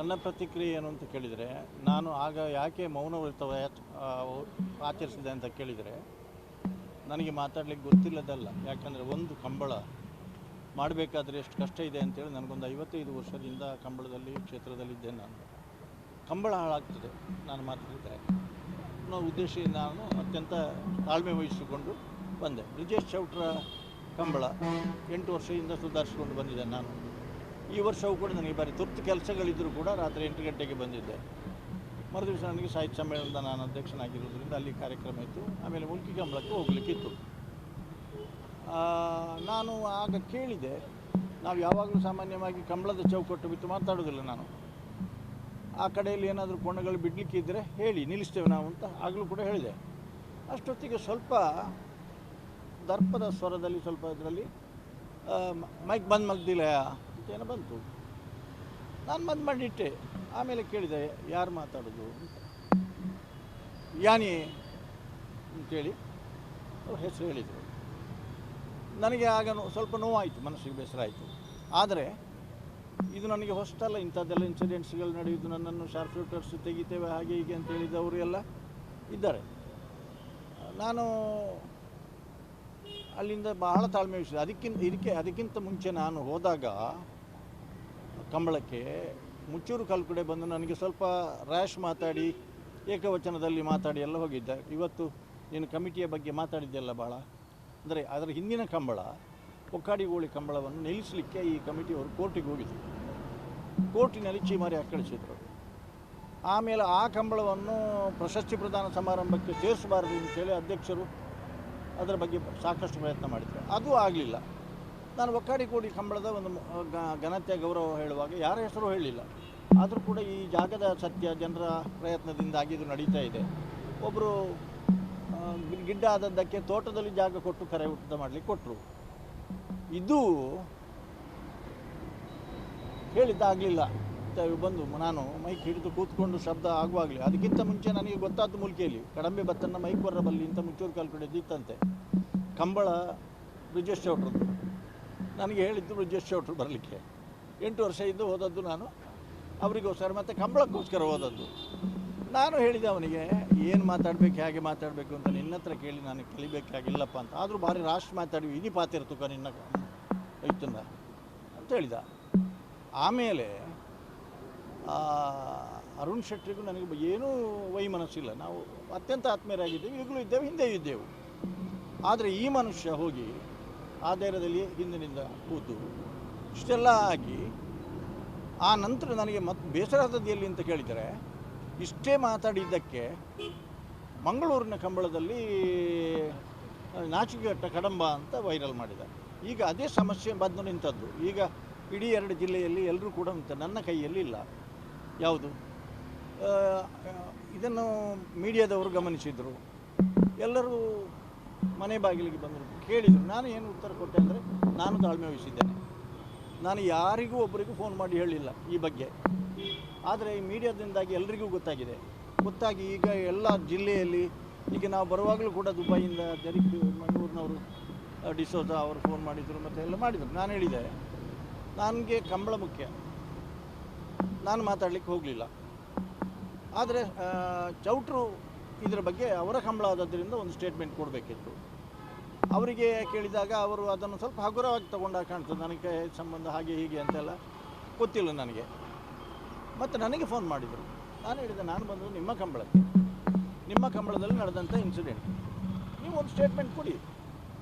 ನನ್ನ ಪ್ರತಿಕ್ರಿಯೆ ಏನು ಅಂತ ಕೇಳಿದರೆ, ನಾನು ಆಗ ಯಾಕೆ ಮೌನವ್ರತ ಆಚರಿಸಿದೆ ಅಂತ ಕೇಳಿದರೆ, ನನಗೆ ಮಾತಾಡಲಿಕ್ಕೆ ಗೊತ್ತಿಲ್ಲದಲ್ಲ. ಯಾಕಂದರೆ ಒಂದು ಕಂಬಳ ಮಾಡಬೇಕಾದ್ರೆ ಎಷ್ಟು ಕಷ್ಟ ಇದೆ ಅಂತೇಳಿ ನನಗೊಂದು 55 ವರ್ಷದಿಂದ ಕಂಬಳದಲ್ಲಿ ಕ್ಷೇತ್ರದಲ್ಲಿದ್ದೆ. ನಾನು ಕಂಬಳ ಹಾಳಾಗ್ತದೆ ನಾನು ಮಾತಾಡಿದರೆ ಅನ್ನೋ ಉದ್ದೇಶದಿಂದ ನಾನು ಅತ್ಯಂತ ತಾಳ್ಮೆ ವಹಿಸಿಕೊಂಡು ಬಂದೆ. ಬ್ರಿಜೇಶ್ ಚೌಟ್ರ ಕಂಬಳ 8 ವರ್ಷದಿಂದ ಸುಧಾರಿಸಿಕೊಂಡು ಬಂದಿದ್ದೆ ನಾನು. ಈ ವರ್ಷವೂ ಕೂಡ ನನಗೆ ಬಾರಿ ತುರ್ತು ಕೆಲಸಗಳಿದ್ದರೂ ಕೂಡ ರಾತ್ರಿ 8 ಗಂಟೆಗೆ ಬಂದಿದ್ದೆ. ಮರುದಿವಸ ನನಗೆ ಸಾಹಿತ್ಯ ಸಮ್ಮೇಳನದ ನಾನು ಅಧ್ಯಕ್ಷನಾಗಿರೋದ್ರಿಂದ ಅಲ್ಲಿ ಕಾರ್ಯಕ್ರಮ ಇತ್ತು. ಆಮೇಲೆ ಮುಲ್ಕಿ ಕಂಬಳಕ್ಕೆ ಹೋಗಲಿಕ್ಕಿತ್ತು. ನಾನು ಆಗ ಕೇಳಿದೆ, ನಾವು ಯಾವಾಗಲೂ ಸಾಮಾನ್ಯವಾಗಿ ಕಂಬಳದ ಚೌಕಟ್ಟು ಬಿಟ್ಟು ಮಾತಾಡೋದಿಲ್ಲ. ನಾನು ಆ ಕಡೆಯಲ್ಲಿ ಏನಾದರೂ ಕೋಣಗಳು ಬಿಡಲಿಕ್ಕಿದ್ದರೆ ಹೇಳಿ, ನಿಲ್ಲಿಸ್ತೇವೆ ನಾವು ಅಂತ ಆಗಲೂ ಕೂಡ ಹೇಳಿದೆ. ಅಷ್ಟೊತ್ತಿಗೆ ಸ್ವಲ್ಪ ದರ್ಪದ ಸ್ವರದಲ್ಲಿ ಸ್ವಲ್ಪ ಇದರಲ್ಲಿ ಮೈಕ್ ಬಂದ್ ಮಗ್ದಿಲ್ಲ ಅಂತೇನೋ ಬಂತು. ನಾನು ಬಂದ್ ಮಾಡಿಟ್ಟೆ. ಆಮೇಲೆ ಕೇಳಿದೆ, ಯಾರು ಮಾತಾಡೋದು ಅಂತ. ಯಾನಿ ಅಂತೇಳಿ ಅವ್ರ ಹೆಸರು ಹೇಳಿದರು. ನನಗೆ ಆಗ ಸ್ವಲ್ಪ ನೋವಾಯಿತು, ಮನಸ್ಸಿಗೆ ಬೇಸರ ಆಯಿತು. ಆದರೆ ಇದು ನನಗೆ ಹೊಸತಲ್ಲ, ಇಂಥದ್ದೆಲ್ಲ ಇನ್ಸಿಡೆಂಟ್ಸ್ಗಳು ನಡೆಯುವುದು. ನನ್ನನ್ನು ಶಾರ್ಪ್ ಶೂಟರ್ಸ್ ತೆಗಿತೇವೆ ಹಾಗೆ ಹೀಗೆ ಅಂತ ಹೇಳಿದವರು ಎಲ್ಲ ಇದ್ದಾರೆ. ನಾನು ಅಲ್ಲಿಂದ ಬಹಳ ತಾಳ್ಮೆ ವಹಿಸಿದೆ. ಅದಕ್ಕಿಂತ ಮುಂಚೆ ನಾನು ಹೋದಾಗ ಕಂಬಳಕ್ಕೆ ಮುಚ್ಚೂರು ಕಲ್ಕಡೆ ಬಂದು ನನಗೆ ಸ್ವಲ್ಪ ರ್ಯಾಶ್ ಮಾತಾಡಿ ಏಕವಚನದಲ್ಲಿ ಮಾತಾಡಿ ಎಲ್ಲ ಹೋಗಿದ್ದೆ. ಇವತ್ತು ನೀನು ಕಮಿಟಿಯ ಬಗ್ಗೆ ಮಾತಾಡಿದ್ದೆಲ್ಲ ಭಾಳ, ಅಂದರೆ ಅದರ ಹಿಂದಿನ ಕಂಬಳ ಒಕ್ಕಾಡಿಗೋಳಿ ಕಂಬಳವನ್ನು ನಿಲ್ಲಿಸಲಿಕ್ಕೆ ಈ ಕಮಿಟಿಯವರು ಕೋರ್ಟಿಗೆ ಹೋಗಿದ್ದರು. ಕೋರ್ಟಿನಲ್ಲಿ ಚೀಮಾರಿ ಕಳಿಸಿದರು. ಆಮೇಲೆ ಆ ಕಂಬಳವನ್ನು ಪ್ರಶಸ್ತಿ ಪ್ರದಾನ ಸಮಾರಂಭಕ್ಕೆ ಸೇರಿಸಬಾರದು ಅಂತೇಳಿ ಅಧ್ಯಕ್ಷರು ಅದರ ಬಗ್ಗೆ ಸಾಕಷ್ಟು ಪ್ರಯತ್ನ ಮಾಡಿದರು. ಅದು ಆಗಲಿಲ್ಲ. ನಾನು ಒಕ್ಕಾಡಿಗೋಡಿ ಕಂಬಳದ ಒಂದು ಘನತೆ ಗೌರವ ಹೇಳುವಾಗ ಯಾರ ಹೆಸರು ಹೇಳಲಿಲ್ಲ. ಆದರೂ ಕೂಡ ಈ ಜಾಗದ ಸತ್ಯ ಜನರ ಪ್ರಯತ್ನದಿಂದಾಗಿ ಇದು ನಡೀತಾ ಇದೆ. ಒಬ್ಬರು ಗಿಡ್ಡ ಆದದ್ದಕ್ಕೆ ತೋಟದಲ್ಲಿ ಜಾಗ ಕೊಟ್ಟು ಕರೆ ಊಟ ಮಾಡಲಿಕ್ಕೆ ಕೊಟ್ಟರು. ಇದು ಹೇಳಿದ್ದಾಗಲಿಲ್ಲ. ಬಂದು ನಾನು ಮೈಕ್ ಹಿಡಿದು ಕೂತ್ಕೊಂಡು ಶಬ್ದ ಆಗುವಾಗಲೇ, ಅದಕ್ಕಿಂತ ಮುಂಚೆ ನನಗೆ ಗೊತ್ತಾದ್ದು ಮುಲ್ಕಿಯಲ್ಲಿ ಕಡಂಬೆ ಬತ್ತನ್ನ ಮೈಕ್ ಬರಬಲ್ಲಿ ಇಂಥ ಮುಚ್ಚೂರು ಕಲ್ಕಡೆದಿತ್ತಂತೆ. ಕಂಬಳ ಬ್ರಿಜೇಶ್ ಚೌಟ್ರದ್ದು. ನನಗೆ ಹೇಳಿದ್ದು ಬ್ರಿಜೇಶ್ ಚೌಟ್ರು ಬರಲಿಕ್ಕೆ. 8 ವರ್ಷ ಇದ್ದು ಹೋದದ್ದು ನಾನು ಅವರಿಗೋಸ್ಕರ, ಮತ್ತು ಕಂಬಳಕ್ಕೋಸ್ಕರ ಹೋದದ್ದು. ನಾನು ಹೇಳಿದೆ ಅವನಿಗೆ, ಏನು ಮಾತಾಡಬೇಕು ಹೇಗೆ ಮಾತಾಡಬೇಕು ಅಂತ ನಿನ್ನ ಹತ್ರ ಕೇಳಿ ನಾನು ಕಲಿಬೇಕಾಗಿಲ್ಲಪ್ಪ ಅಂತ. ಆದರೂ ಭಾರಿ ರಾಷ್ಟ್ರ ಮಾತಾಡಿ ಇಡೀ ಪಾತಿರ್ತುಕ ನಿನ್ನ ಐತಂದ ಅಂತ ಹೇಳಿದ. ಆಮೇಲೆ ಅರುಣ್ ಶೆಟ್ಟಿಗೂ ನನಗೆ ಏನೂ ವೈಮನಸ್ಸಿಲ್ಲ. ನಾವು ಅತ್ಯಂತ ಆತ್ಮೀಯರಾಗಿದ್ದೇವೆ, ಈಗಲೂ ಇದ್ದೇವೆ, ಹಿಂದೆಯೂ ಇದ್ದೆವು. ಆದರೆ ಈ ಮನುಷ್ಯ ಹೋಗಿ ಆ ಧೈರ್ಯದಲ್ಲಿ ಹಿಂದಿನಿಂದ ಕೂತು ಇಷ್ಟೆಲ್ಲ ಆಗಿ ಆ ನಂತರ ನನಗೆ ಮತ್ತೆ ಬೇಸರವಾದದ್ದು ಎಲ್ಲಿ ಅಂತ ಕೇಳಿದರೆ, ಇಷ್ಟೇ ಮಾತಾಡಿದ್ದಕ್ಕೆ ಮಂಗಳೂರಿನ ಕಂಬಳದಲ್ಲಿ ನಾಚಿಕೆಗಟ್ಟ ಕಡಂಬ ಅಂತ ವೈರಲ್ ಮಾಡಿದ. ಈಗ ಅದೇ ಸಮಸ್ಯೆ ಬಂದು ನಿಂತದ್ದು. ಈಗ ಇಡೀ 2 ಜಿಲ್ಲೆಯಲ್ಲಿ ಎಲ್ಲರೂ ಕೂಡ ಉಂಟು, ನನ್ನ ಕೈಯಲ್ಲಿ ಇಲ್ಲ. ಯಾವುದು ಇದನ್ನು ಮೀಡಿಯಾದವರು ಗಮನಿಸಿದರು. ಎಲ್ಲರೂ ಮನೆ ಬಾಗಿಲಿಗೆ ಬಂದರು, ಕೇಳಿದರು. ನಾನು ಏನು ಉತ್ತರ ಕೊಟ್ಟೆ ಅಂದರೆ, ನಾನು ತಾಳ್ಮೆ ವಹಿಸಿದ್ದೇನೆ. ನಾನು ಯಾರಿಗೂ ಒಬ್ಬರಿಗೂ ಫೋನ್ ಮಾಡಿ ಹೇಳಿಲ್ಲ ಈ ಬಗ್ಗೆ. ಆದರೆ ಈ ಮೀಡಿಯಾದಿಂದಾಗಿ ಎಲ್ರಿಗೂ ಗೊತ್ತಾಗಿ ಈಗ ಎಲ್ಲ ಜಿಲ್ಲೆಯಲ್ಲಿ, ಈಗ ನಾವು ಬರುವಾಗಲೂ ಕೂಡ ದುಬೈಯಿಂದ ಜರಿಕ್ ಮಂಗಳೂರಿನವರು ಡಿಸೋಜಾ ಅವರು ಫೋನ್ ಮಾಡಿದರು, ಮತ್ತು ಎಲ್ಲ ಮಾಡಿದರು. ನಾನು ಹೇಳಿದೆ, ನನಗೆ ಕಂಬಳ ಮುಖ್ಯ, ನಾನು ಮಾತಾಡಲಿಕ್ಕೆ ಹೋಗಲಿಲ್ಲ. ಆದರೆ ಚೌಟ್ರು ಇದರ ಬಗ್ಗೆ ಅವರ ಕಂಬಳ ಆದದ್ದರಿಂದ ಒಂದು ಸ್ಟೇಟ್ಮೆಂಟ್ ಕೊಡಬೇಕಿತ್ತು. ಅವರಿಗೆ ಕೇಳಿದಾಗ ಅವರು ಅದನ್ನು ಸ್ವಲ್ಪ ಹಗುರವಾಗಿ ತಗೊಂಡಾಗ ಕಾಣ್ತದೆ. ನನಗೆ ಸಂಬಂಧ ಹಾಗೆ ಹೀಗೆ ಅಂತೆಲ್ಲ ಗೊತ್ತಿಲ್ಲ ನನಗೆ. ಮತ್ತು ನನಗೆ ಫೋನ್ ಮಾಡಿದರು. ನಾನು ಹೇಳಿದೆ, ನಾನು ಬಂದು ನಿಮ್ಮ ಕಂಬಳಕ್ಕೆ, ನಿಮ್ಮ ಕಂಬಳದಲ್ಲಿ ನಡೆದಂಥ ಇನ್ಸಿಡೆಂಟ್, ನೀವು ಒಂದು ಸ್ಟೇಟ್ಮೆಂಟ್ ಕೊಡಿ,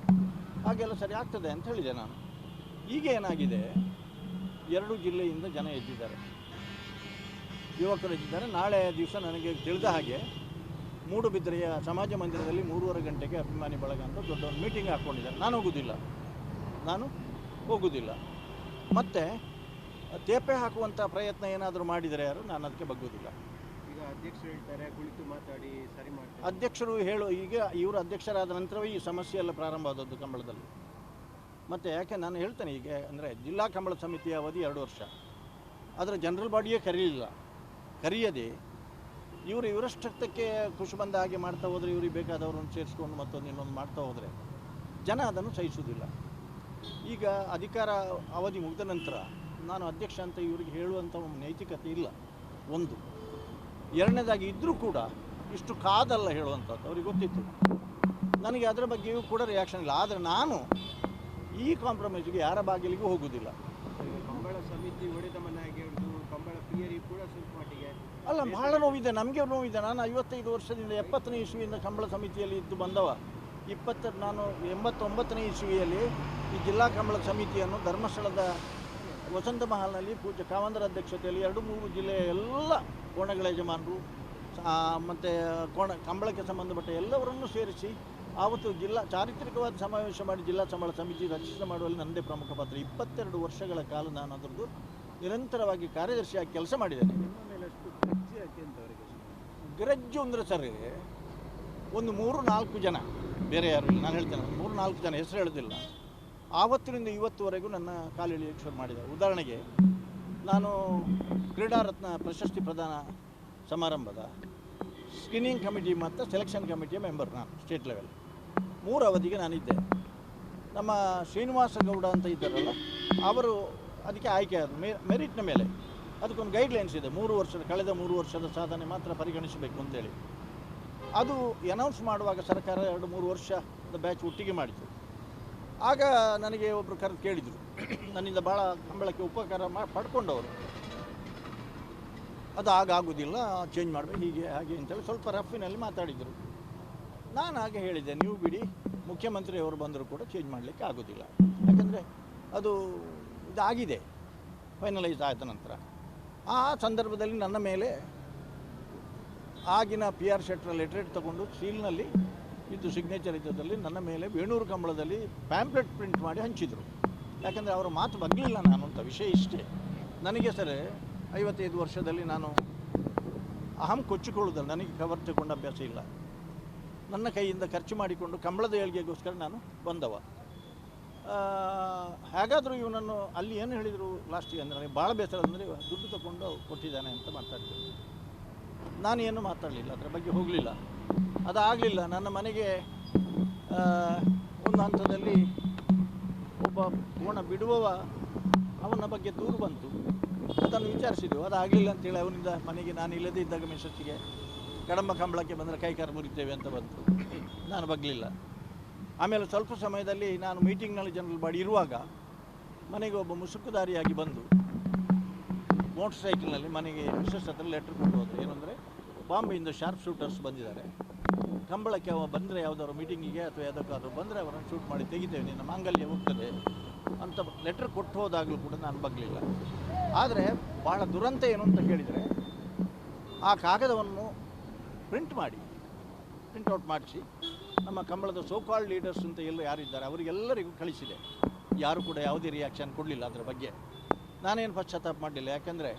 ಹಾಗೆಲ್ಲ ಸರಿ ಆಗ್ತದೆ ಅಂತ ಹೇಳಿದೆ ನಾನು. ಈಗ ಏನಾಗಿದೆ, 2 ಜಿಲ್ಲೆಯಿಂದ ಜನ ಎದ್ದಿದ್ದಾರೆ, ಯುವಕರು ಎದ್ದಿದ್ದಾರೆ. ನಾಳೆ ದಿವಸ ನನಗೆ ತಿಳಿದ ಹಾಗೆ ಮೂಡುಬಿದಿರೆಯ ಸಮಾಜ ಮಂದಿರದಲ್ಲಿ 3:30 ಗಂಟೆಗೆ ಅಭಿಮಾನಿ ಬಳಗ ಅಂತ ದೊಡ್ಡ ಒಂದು ಮೀಟಿಂಗ್ ಹಾಕ್ಕೊಂಡಿದ್ದಾರೆ. ನಾನು ಹೋಗುವುದಿಲ್ಲ. ಮತ್ತು ತೇಪೆ ಹಾಕುವಂಥ ಪ್ರಯತ್ನ ಏನಾದರೂ ಮಾಡಿದರೆ ಯಾರು, ನಾನು ಅದಕ್ಕೆ ಬಗ್ಗೋದಿಲ್ಲ. ಈಗ ಅಧ್ಯಕ್ಷರು ಹೇಳ್ತಾರೆ, ಕುಳಿತು ಮಾತಾಡಿ ಸರಿ ಮಾಡ್ತಾರೆ. ಅಧ್ಯಕ್ಷರು ಈಗ ಇವರು ಅಧ್ಯಕ್ಷರಾದ ನಂತರವೇ ಈ ಸಮಸ್ಯೆ ಎಲ್ಲ ಪ್ರಾರಂಭ ಆದದ್ದು ಕಂಬಳದಲ್ಲಿ. ಮತ್ತು ಯಾಕೆ ನಾನು ಹೇಳ್ತೇನೆ, ಈಗ ಅಂದರೆ ಜಿಲ್ಲಾ ಕಂಬಳ ಸಮಿತಿಯ ಅವಧಿ 2 ವರ್ಷ, ಅದರ ಜನರಲ್ ಬಾಡಿಯೇ ಕರೆಯದೆ ಇವರಷ್ಟಕ್ಕೆ ಖುಷಿ ಬಂದ ಹಾಗೆ ಮಾಡ್ತಾ ಹೋದರೆ, ಇವ್ರಿಗೆ ಬೇಕಾದವ್ರನ್ನ ಸೇರಿಸ್ಕೊಂಡು ಮತ್ತೊಂದು ಇನ್ನೊಂದು ಮಾಡ್ತಾ ಹೋದರೆ ಜನ ಅದನ್ನು ಸಹಿಸುವುದಿಲ್ಲ. ಈಗ ಅಧಿಕಾರ ಅವಧಿ ಮುಗಿದ ನಂತರ ನಾನು ಅಧ್ಯಕ್ಷ ಅಂತ ಇವರಿಗೆ ಹೇಳುವಂಥ ನೈತಿಕತೆ ಇಲ್ಲ ಒಂದು. ಎರಡನೇದಾಗಿ ಇದ್ದರೂ ಕೂಡ ಇಷ್ಟು ಕಾದಲ್ಲ ಹೇಳುವಂಥದ್ದು, ಅವ್ರಿಗೆ ಗೊತ್ತಿತ್ತು. ನನಗೆ ಅದರ ಬಗ್ಗೆಯೂ ಕೂಡ ರಿಯಾಕ್ಷನ್ ಇಲ್ಲ. ಆದರೆ ನಾನು ಈ ಕಾಂಪ್ರಮೈಸ್ಗೆ ಯಾರ ಬಾಗಿಲಿಗೂ ಹೋಗುವುದಿಲ್ಲ. ಕಂಬಳ ಸಮಿತಿ ಒಡೆದ ಮನೆ ಆಗಿರೋದು, ಕಂಬಳ ಪ್ರಿಯರಿ ಕೂಡ ಸ್ವಲ್ಪ ಮಟ್ಟಿಗೆ ಅಲ್ಲ, ಬಹಳ ನೋವಿದೆ, ನಮಗೆ ನೋವಿದೆ. ನಾನು 55 ವರ್ಷದಿಂದ 70ನೇ ಇಸ್ವಿಯಿಂದ ಕಂಬಳ ಸಮಿತಿಯಲ್ಲಿ ಇದ್ದು ಬಂದವ. ನಾನು 89ನೇ ಇಸ್ವಿಯಲ್ಲಿ ಈ ಜಿಲ್ಲಾ ಕಂಬಳ ಸಮಿತಿಯನ್ನು ಧರ್ಮಸ್ಥಳದ ವಸಂತ ಮಹಲ್ನಲ್ಲಿ ಪೂಜ್ಯ ಕಾವಂದರ ಅಧ್ಯಕ್ಷತೆಯಲ್ಲಿ 2-3 ಜಿಲ್ಲೆಯ ಎಲ್ಲ ಕೋಣಗಳ ಯಜಮಾನರು ಮತ್ತು ಕಂಬಳಕ್ಕೆ ಸಂಬಂಧಪಟ್ಟ ಎಲ್ಲವರನ್ನು ಸೇರಿಸಿ ಆವತ್ತು ಚಾರಿತ್ರಿಕವಾದ ಸಮಾವೇಶ ಮಾಡಿ ಜಿಲ್ಲಾ ಕಂಬಳ ಸಮಿತಿ ರಚಿತ ಮಾಡುವಲ್ಲಿ ನನ್ನದೇ ಪ್ರಮುಖ ಪಾತ್ರ. 22 ವರ್ಷಗಳ ಕಾಲ ನಾನು ಅದರದ್ದು ನಿರಂತರವಾಗಿ ಕಾರ್ಯದರ್ಶಿಯಾಗಿ ಕೆಲಸ ಮಾಡಿದ್ದೇನೆ. ನಿಮ್ಮ ಮೇಲೆ ಅಷ್ಟು ಗರ್ಜೆ ಯಾಕೆ ಅಂತ ಅವರಿಗೆ? ಗರಜ್ಜು ಅಂದರೆ ಸರ್, ಒಂದು 3-4 ಜನ, ಬೇರೆ ಯಾರು ಇಲ್ಲ. ನಾನು ಹೇಳ್ತೇನೆ, 3-4 ಜನ, ಹೆಸರು ಹೇಳೋದಿಲ್ಲ, ಆವತ್ತಿನಿಂದ ಇವತ್ತುವರೆಗೂ ನನ್ನ ಕಾಲೆಳೆಯಕ್ಕೆ ಶುರು ಮಾಡಿದ್ದಾರೆ. ಉದಾಹರಣೆಗೆ, ನಾನು ಕ್ರೀಡಾರತ್ನ ಪ್ರಶಸ್ತಿ ಪ್ರದಾನ ಸಮಾರಂಭದ ಸ್ಕ್ರೀನಿಂಗ್ ಕಮಿಟಿ ಮತ್ತು ಸೆಲೆಕ್ಷನ್ ಕಮಿಟಿಯ ಮೆಂಬರ್ ನಾನು, ಸ್ಟೇಟ್ ಲೆವೆಲ್ 3 ಅವಧಿಗೆ ನಾನಿದ್ದೆ. ನಮ್ಮ ಶ್ರೀನಿವಾಸ ಗೌಡ ಅಂತ ಇದ್ದಾರಲ್ಲ, ಅವರು ಅದಕ್ಕೆ ಆಯ್ಕೆ ಆದ ಮೆರಿಟ್ನ ಮೇಲೆ. ಅದಕ್ಕೊಂದು ಗೈಡ್ಲೈನ್ಸ್ ಇದೆ, ಕಳೆದ 3 ವರ್ಷದ ಸಾಧನೆ ಮಾತ್ರ ಪರಿಗಣಿಸಬೇಕು ಅಂತೇಳಿ. ಅದು ಅನೌನ್ಸ್ ಮಾಡುವಾಗ ಸರ್ಕಾರ 2-3 ವರ್ಷದ ಬ್ಯಾಚ್ ಒಟ್ಟಿಗೆ ಮಾಡಿತು. ಆಗ ನನಗೆ ಒಬ್ಬರು ಕರೆದು ಕೇಳಿದರು, ನನ್ನಿಂದ ಭಾಳ ಕಂಬಳಕ್ಕೆ ಉಪಕಾರ ಪಡ್ಕೊಂಡವರು, ಅದು ಆಗೋದಿಲ್ಲ, ಚೇಂಜ್ ಮಾಡಬೇಕು, ಹೀಗೆ ಹಾಗೆ ಅಂತೇಳಿ ಸ್ವಲ್ಪ ರಫಿನಲ್ಲಿ ಮಾತಾಡಿದರು. ನಾನು ಹಾಗೆ ಹೇಳಿದ್ದೆ, ನೀವು ಬಿಡಿ, ಮುಖ್ಯಮಂತ್ರಿಯವರು ಬಂದರೂ ಕೂಡ ಚೇಂಜ್ ಮಾಡಲಿಕ್ಕೆ ಆಗೋದಿಲ್ಲ, ಯಾಕಂದರೆ ಅದು ಇದಾಗಿದೆ, ಫೈನಲೈಸ್ ಆದ ನಂತರ. ಆ ಸಂದರ್ಭದಲ್ಲಿ ನನ್ನ ಮೇಲೆ ಆಗಿನ PR ಶೆಟ್ಟರ ಲೆಟ್ರೇಟ್ ತಗೊಂಡು ಸೀಲ್ನಲ್ಲಿ ಇದ್ದು ಸಿಗ್ನೇಚರ್ ಇದ್ದದಲ್ಲಿ ನನ್ನ ಮೇಲೆ ವೇಣೂರು ಕಂಬಳದಲ್ಲಿ ಪ್ಯಾಂಪ್ಲೆಟ್ ಪ್ರಿಂಟ್ ಮಾಡಿ ಹಂಚಿದರು. ಯಾಕಂದರೆ ಅವರ ಮಾತು ಬಗ್ಲಿಲ್ಲ ನಾನು ಅಂತ. ವಿಷಯ ಇಷ್ಟೇ, ನನಗೆ ಸರ್ 55 ವರ್ಷದಲ್ಲಿ ನಾನು ಕೊಚ್ಚಿಕೊಳ್ಳುವುದಲ್ಲ, ನನಗೆ ಕವರ್ ತಗೊಂಡು ಅಭ್ಯಾಸ ಇಲ್ಲ. ನನ್ನ ಕೈಯಿಂದ ಖರ್ಚು ಮಾಡಿಕೊಂಡು ಕಂಬಳದ ಏಳಿಗೆಗೋಸ್ಕರ ನಾನು ಬಂದವ. ಹೇಗಾದರೂ ಇವನನ್ನು ಅಲ್ಲಿ ಏನು ಹೇಳಿದರು ಲಾಸ್ಟಿಗೆ ಅಂದರೆ, ನನಗೆ ಭಾಳ ಬೇಸರ ಅಂದರೆ ದುಡ್ಡು ತಗೊಂಡು ಕೊಟ್ಟಿದ್ದಾನೆ ಅಂತ ಮಾತಾಡ್ತೀನಿ. ನಾನೇನು ಮಾತಾಡಲಿಲ್ಲ, ಅದರ ಬಗ್ಗೆ ಹೋಗಲಿಲ್ಲ. ಅದಾಗಲಿಲ್ಲ. ನನ್ನ ಮನೆಗೆ ಒಂದು ಹಂತದಲ್ಲಿ ಒಬ್ಬ ಕೋಣ ಬಿಡುವವ, ಅವನ ಬಗ್ಗೆ ದೂರು ಬಂತು. ಅದನ್ನು ವಿಚಾರಿಸಿದೆವು, ಅದಾಗಲಿಲ್ಲ ಅಂತೇಳಿ ಅವನಿಂದ ಮನೆಗೆ ನಾನು ಇಲ್ಲದೇ ಇದ್ದಾಗ ಮೆಸೇಜಿಗೆ ಕಡಂಬ ಕಂಬಳಕ್ಕೆ ಬಂದರೆ ಕೈಕಾರು ಮುರಿತೇವೆ ಅಂತ ಬಂತು. ನಾನು ಬಗ್ಲಿಲ್ಲ. ಆಮೇಲೆ ಸ್ವಲ್ಪ ಸಮಯದಲ್ಲಿ ನಾನು ಮೀಟಿಂಗ್ನಲ್ಲಿ ಜನರಲ್ ಬಾಡಿ ಇರುವಾಗ ಮನೆಗೆ ಒಬ್ಬ ಮುಸುಕುದಾರಿಯಾಗಿ ಬಂದು ಮೋಟರ್ ಸೈಕಲ್ನಲ್ಲಿ ಮನೆಗೆ ಮಿಸ್ಸಸ್ ಹತ್ರ ಲೆಟ್ರ್ ಕೊಟ್ಟು ಹೋದರು. ಏನಂದರೆ, ಬಾಂಬೆಯಿಂದ ಶಾರ್ಪ್ ಶೂಟರ್ಸ್ ಬಂದಿದ್ದಾರೆ, ಕಂಬಳಕ್ಕೆ ಅವ ಬಂದರೆ ಯಾವುದಾದ್ರು ಮೀಟಿಂಗಿಗೆ ಅಥವಾ ಯಾವುದಕ್ಕಾದ್ರೂ ಬಂದರೆ ಅವರನ್ನು ಶೂಟ್ ಮಾಡಿ ತೆಗಿತೇವೆ, ನಿನ್ನ ಮಾಂಗಲ್ಯ ಹೋಗ್ತದೆ ಅಂತ ಲೆಟ್ರ್ ಕೊಟ್ಟು ಹೋದಾಗಲೂ ಕೂಡ ನಾನು ಬಗ್ಲಿಲ್ಲ. ಆದರೆ ಭಾಳ ದುರಂತ ಏನು ಅಂತ ಕೇಳಿದರೆ, ಆ ಕಾಗದವನ್ನು ಪ್ರಿಂಟೌಟ್ ಮಾಡಿಸಿ ನಮ್ಮ ಕಂಬಳದ ಸೋಕಾಲ್ಡ್ ಲೀಡರ್ಸ್ ಅಂತ ಯಾರಿದ್ದಾರೆ ಅವರಿಗೆಲ್ಲರಿಗೂ ಕಳಿಸಿದೆ. ಯಾರು ಕೂಡ ಯಾವುದೇ ರಿಯಾಕ್ಷನ್ ಕೊಡಲಿಲ್ಲ ಅದರ ಬಗ್ಗೆ. ನಾನೇನು ಪಶ್ಚಾತ್ತಾಪ ಮಾಡಲಿಲ್ಲ, ಯಾಕೆಂದರೆ